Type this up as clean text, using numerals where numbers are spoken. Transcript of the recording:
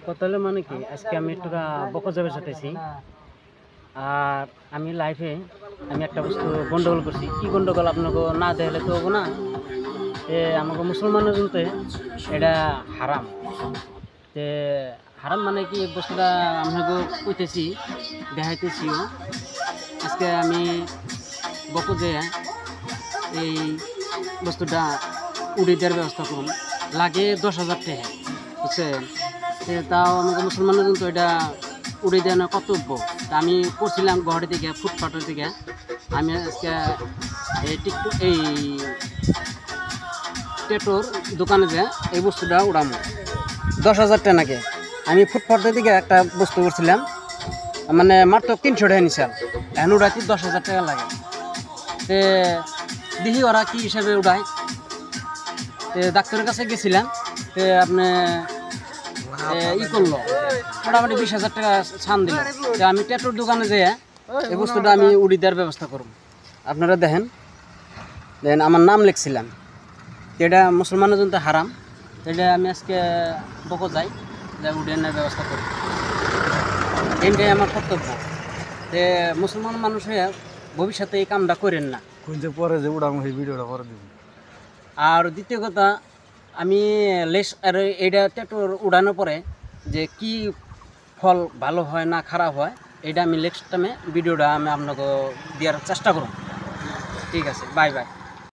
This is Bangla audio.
কথা হলো মানে কি, আজকে আমি একটু বকো যাবে সাথেছি। আর আমি লাইফে আমি একটা বস্তু গন্ডগোল করছি। কি গন্ডগোল আপনাকে না দেখলে তো হবো না। আমাকে মুসলমানের জন্য এটা হারাম। তে হারাম মানে কি, বস্তুটা আপনাকে কইতেছি, দেখাইতেছিও। আজকে আমি বকো যে এই বস্তুটা উড়ে দেওয়ার ব্যবস্থা করুন, লাগে 10,000 টাকা, বুঝছেন। তাও আমাকে মুসলমানের জন্য এটা উড়ে দেওয়া কর্তব্য। তা আমি করছিলাম গুয়াহাটি থেকে, ফুটপাথের থেকে। আমি আজকে এই টেটোর দোকানে যে এই বস্তুটা উড়ামো 10,000 টাকা নাকি। আমি ফুটপাথের দিকে একটা বস্তু করছিলাম, মানে মাত্র 300 টাকা নিছিলাম। এখন উড়াইতে 10,000 টাকা লাগে। তে দেখি ওরা কি হিসাবে উড়ায়। ডাক্তারের কাছে গেছিলাম, আপনি করলো মোটামুটি 20,000 টাকা ছান দিল। আমি ট্যাটুর দোকানে যেয়ে এই বস্তুটা আমি উড়ি দেওয়ার ব্যবস্থা করব। আপনারা দেখেন আমার নাম লিখছিলাম। এটা মুসলমানের জন্য হারাম। এটা আমি আজকে বকো যাই উড়িয়ে নেওয়ার ব্যবস্থা করি। এইটাই আমার কর্তব্য। মুসলমান মানুষ হয়ে ভবিষ্যতে এই কামটা করেন না। পরে যে উড়াবো সেই ভিডিওটা পরে দিব। আর দ্বিতীয় কথা, আমি এইটা ট্যাটুর উড়ানোর পরে যে কি ফল ভালো হয় না খারাপ হয়, এটা আমি নেক্সট টাইমে ভিডিওটা আমি আপনাকে দেওয়ার চেষ্টা করব। ঠিক আছে, বাই বাই।